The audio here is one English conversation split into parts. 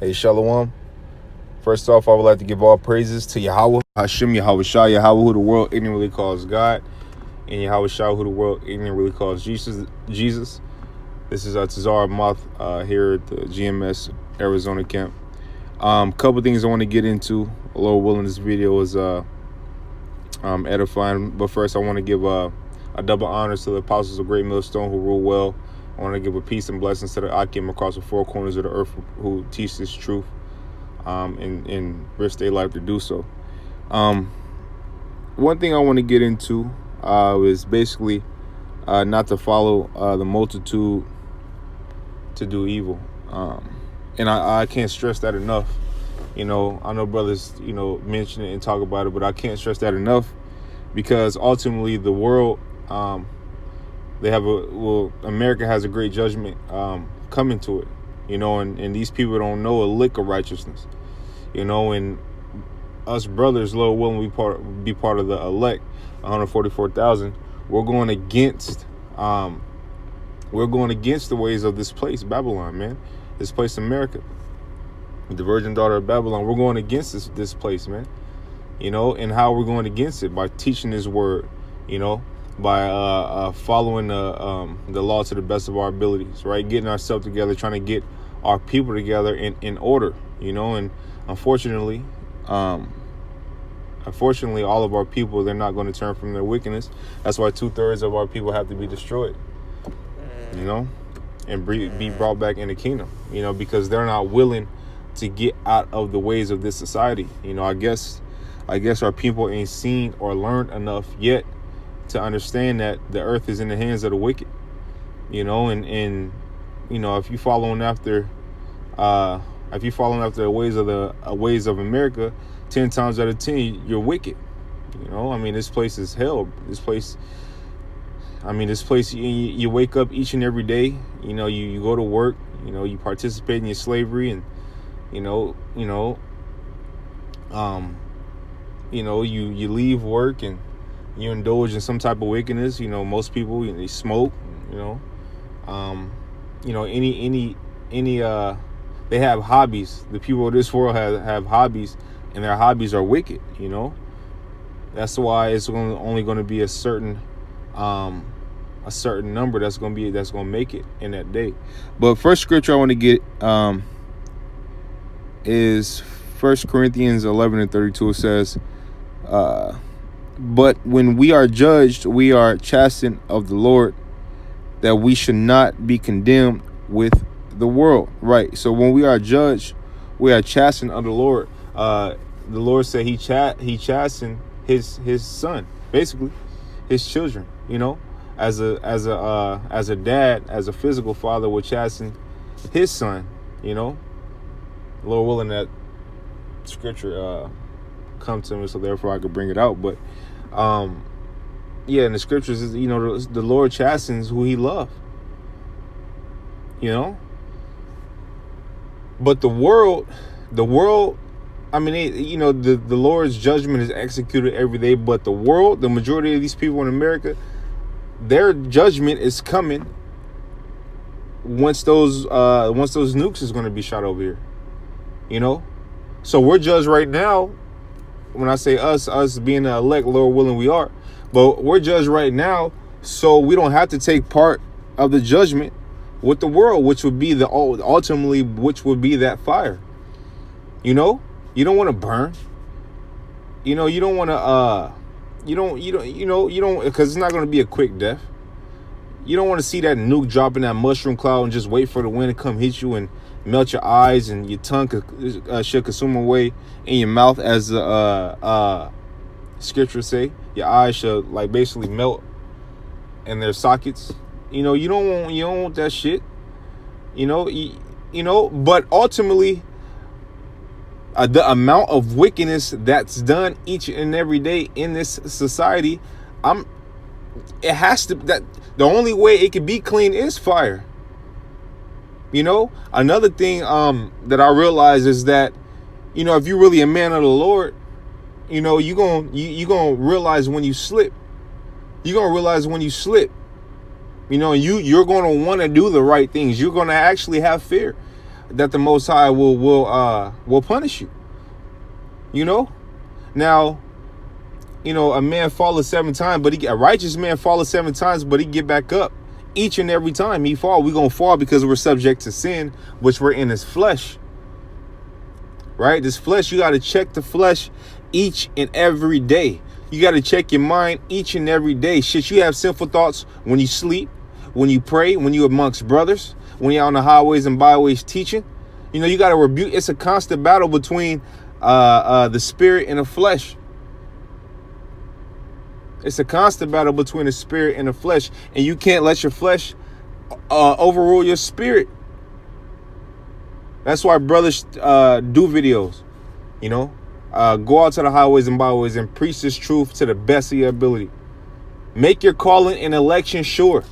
Hey, Shalom. First off, I would like to give all praises to Yahweh, Hashem, Yahweh Shah, Yahweh, who the world ignorantly calls God, and Yahweh Shah, who the world ignorantly calls Jesus. This is Tazar Moth here at the GMS Arizona camp. Couple things I want to get into. Lord willing, this video is edifying. But first, I want to give a double honors to the apostles of Great Millstone who rule well. I want to give a peace and blessings to the Akim across the four corners of the earth who teach this truth and risk their life to do so. One thing I want to get into is basically not to follow the multitude to do evil. And I can't stress that enough. I know brothers, mention it and talk about it, but I can't stress that enough because ultimately the world, America has a great judgment coming to it, and these people don't know a lick of righteousness, and us brothers, Lord willing, be part of the elect, 144,000. We're going against the ways of this place, Babylon, man. This place, America, the virgin daughter of Babylon. We're going against this place, man. And how we're going against it by teaching His word, by following the law to the best of our abilities, right? Getting ourselves together, trying to get our people together in order, and unfortunately, all of our people, they're not going to turn from their wickedness. That's why 2/3 of our people have to be destroyed, and be brought back in the kingdom, because they're not willing to get out of the ways of this society. I guess our people ain't seen or learned enough yet to understand that the earth is in the hands of the wicked, and if you following after the ways of America, 10 times out of 10 you're wicked. This place is hell. This place you wake up each and every day, you go to work, you participate in your slavery, and you leave work and you indulge in some type of wickedness. Most people, they smoke, they have hobbies. The people of this world have hobbies, and their hobbies are wicked. That's why it's only going to be a certain number that's going to make it in that day. But first scripture I want to get is 1 Corinthians 11:32. It says, but when we are judged, we are chastened of the Lord, that we should not be condemned with the world. Right. So when we are judged, we are chastened of the Lord. The Lord said He chastened His son, basically His children. As a dad, as a physical father would chasten his son. Lord willing, that scripture come to me, so therefore I could bring it out. But in the scriptures is, the Lord chastens who He loves. But the world, the Lord's judgment is executed every day. But the world, the majority of these people in America, their judgment is coming once those nukes is going to be shot over here. So we're judged right now. When I say us being the elect, Lord willing, we are. But we're judged right now, so we don't have to take part of the judgment with the world, which would be which would be that fire. You don't want to burn. You don't want to. You don't, because it's not going to be a quick death. You don't want to see that nuke drop in that mushroom cloud and just wait for the wind to come hit you and melt your eyes, and your tongue should consume away in your mouth, as the scriptures say. Your eyes should basically melt in their sockets. You don't want that shit. But ultimately, the amount of wickedness that's done each and every day in this society, it has to, that the only way it can be clean is fire. Another thing that I realize is that, if you're really a man of the Lord, you're gonna realize when you slip. You're gonna realize when you slip. You're gonna want to do the right things. You're gonna actually have fear. that the Most High will punish you. You know? Now, you know, a man falleth 7 times, but a righteous man falleth 7 times, but he get back up. Each and every time he fall, we're going to fall because we're subject to sin, which we're in his flesh. Right? This flesh, you got to check the flesh each and every day. You got to check your mind each and every day. Shit, you have sinful thoughts when you sleep, when you pray, when you amongst brothers, when you're on the highways and byways teaching. You know, you got to rebuke. It's a constant battle between the spirit and the flesh. It's a constant battle between the spirit and the flesh. And you can't let your flesh overrule your spirit. That's why brothers do videos, you know. Go out to the highways and byways and preach this truth to the best of your ability. Make your calling and election sure.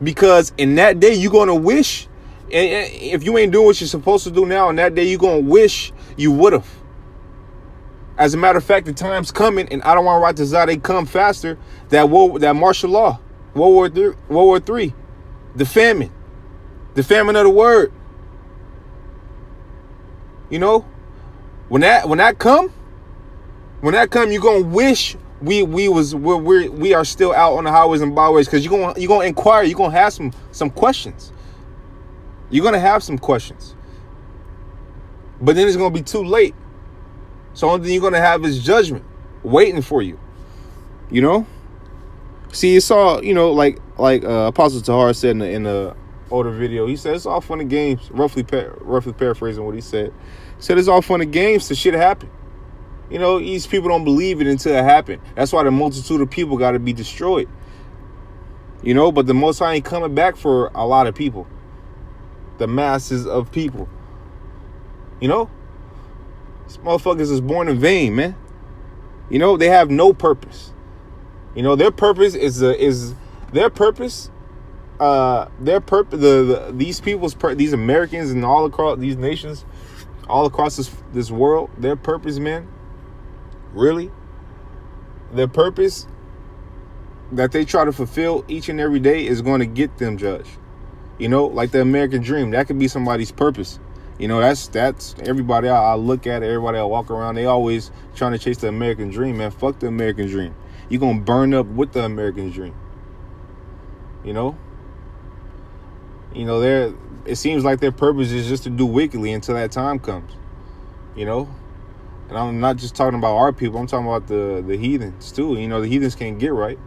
Because in that day, you're going to wish, and if you ain't doing what you're supposed to do now, in that day, you're going to wish you would have. As a matter of fact, the time's coming, and I don't want to write this out. They come faster. That martial law, World War III, the famine of the word. You know, when that come, you're gonna wish we are still out on the highways and byways, because you're gonna inquire. You're gonna have some questions. You're gonna have some questions, but then it's gonna be too late. So the only thing you're going to have is judgment waiting for you. You know? See, it's all, you know, like Apostle Tahar said in the older video. He said it's all fun and games, roughly paraphrasing what he said. He said it's all fun and games till shit happen. You know, these people don't believe it until it happened. That's why the multitude of people got to be destroyed. You know, but the Most High ain't coming back for a lot of people. The masses of people. You know? These motherfuckers is born in vain, man. You know, they have no purpose. You know, their purpose these Americans and all across these nations, all across this world, their purpose, man, really, their purpose that they try to fulfill each and every day is going to get them judged. You know, like the American dream, that could be somebody's purpose. You know, that's everybody I look at, everybody I walk around, they always trying to chase the American dream, man. Fuck the American dream. You're going to burn up with the American dream. You know? You know, it seems like their purpose is just to do wickedly until that time comes. You know? And I'm not just talking about our people, I'm talking about the heathens too. You know, the heathens can't get right.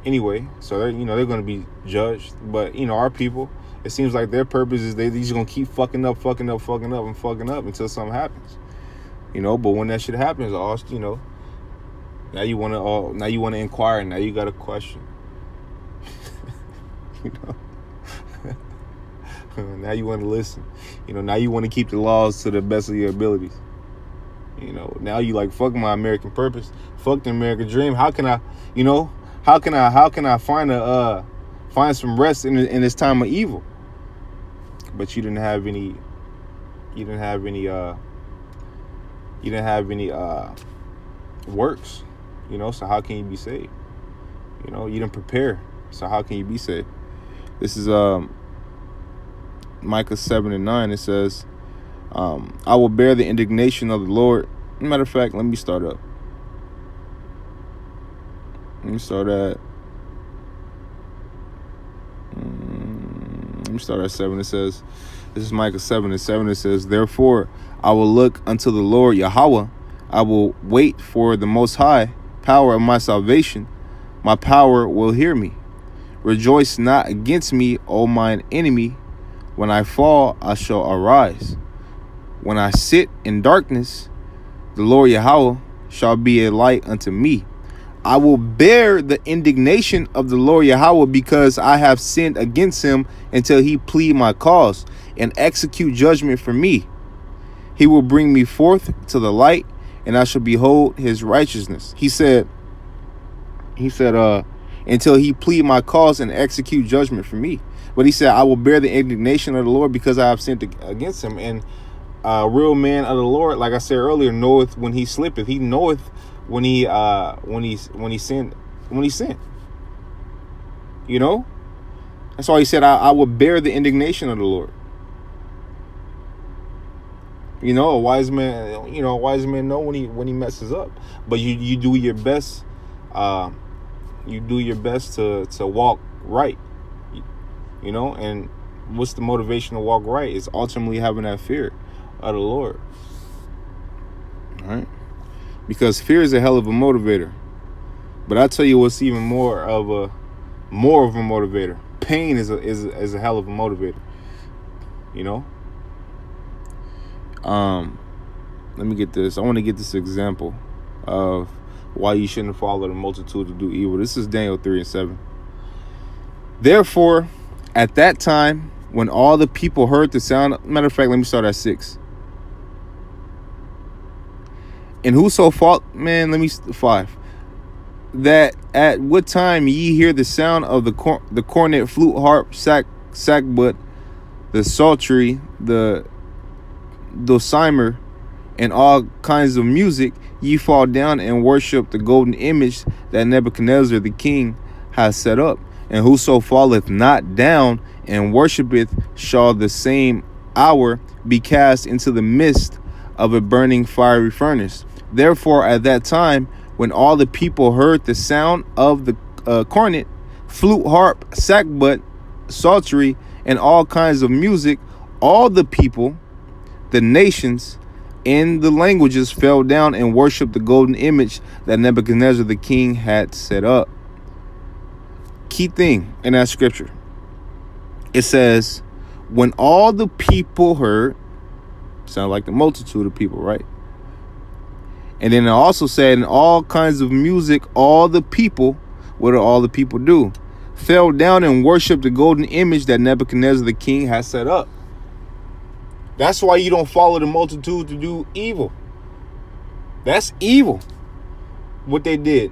Anyway, so they're going to be judged. But, you know, our people, it seems like their purpose is they're just going to keep fucking up until something happens. You know, but when that shit happens, you know, now you want to inquire, now you got a question. You know? Now you want to listen. You know, now you want to keep the laws to the best of your abilities. You know, now you like, fuck my American purpose, fuck the American dream. How can I find some rest in this time of evil? But you didn't have any works, you know, so how can you be saved? You know, you didn't prepare, so how can you be saved? This is Micah 7:9. It says, I will bear the indignation of the Lord. Matter of fact, let me start at 7. It says, this is Micah 7:7. It says, therefore I will look unto the Lord Yahweh. I will wait for the Most High power of my salvation. My power will hear me. Rejoice not against me, O mine enemy. When I fall, I shall arise. When I sit in darkness, the Lord Yahweh shall be a light unto me. I will bear the indignation of the Lord Yahweh, because I have sinned against him, until he plead my cause and execute judgment for me. He will bring me forth to the light, and I shall behold his righteousness. He said, until he plead my cause and execute judgment for me. But he said, I will bear the indignation of the Lord, because I have sinned against him. And a real man of the Lord, like I said earlier, knoweth when he slippeth. He knoweth when he sinned. You know? That's why he said, I will bear the indignation of the Lord. You know, a wise man, a wise man know when he messes up. But you do your best. You do your best to walk right. And what's the motivation to walk right? It's ultimately having that fear of the Lord. All right? Because fear is a hell of a motivator. But I tell you what's even more of a motivator. Pain is a hell of a motivator. Let me get this. I want to get this example of why you shouldn't follow the multitude to do evil. This is Daniel 3:7. Therefore, at that time, when all the people heard the sound, matter of fact, let me start at 6. And whoso fought, 5. That at what time ye hear the sound of the cornet, flute, harp, sackbut, the psaltery, the dulcimer, and all kinds of music, ye fall down and worship the golden image that Nebuchadnezzar the king has set up. And whoso falleth not down and worshipeth shall the same hour be cast into the midst of a burning fiery furnace. Therefore, at that time, when all the people heard the sound of the cornet, flute, harp, sackbut, psaltery, and all kinds of music, all the people, the nations, and the languages fell down and worshipped the golden image that Nebuchadnezzar the king had set up. Key thing in that scripture. It says, when all the people heard, sound like the multitude of people, right? And then it also said, in all kinds of music, all the people, what do all the people do? Fell down and worshiped the golden image that Nebuchadnezzar the king has set up. That's why you don't follow the multitude to do evil. That's evil, what they did.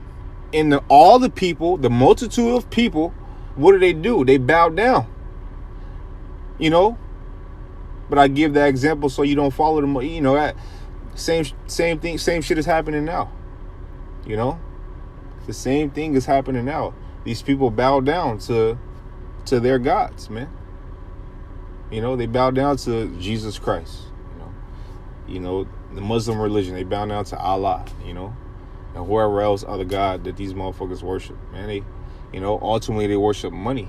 And all the people, the multitude of people, what do? They bow down. But I give that example so you don't follow them. That same thing, same shit is happening now. The same thing is happening now. These people bow down to their gods, man. They bow down to Jesus Christ. The Muslim religion, they bow down to Allah, and whoever else other God that these motherfuckers worship. Man, they, ultimately they worship money.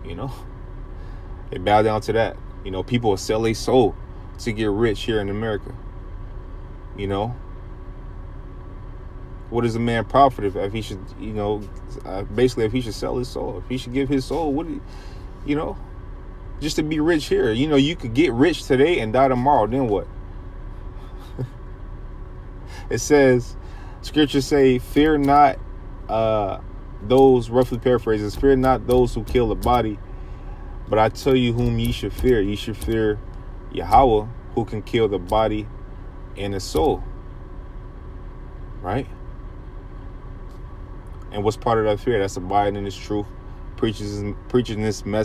They bow down to that. People will sell their soul to get rich here in America. What does a man profit if he should, basically if he should sell his soul, if he should give his soul, just to be rich here. You could get rich today and die tomorrow. Then what? It says, scriptures say, fear not those, roughly paraphrases, fear not those who kill the body, but I tell you whom ye should fear. Ye should fear Yahweh, who can kill the body and the soul. Right? And what's part of that fear? That's abiding in His truth, preaching this message.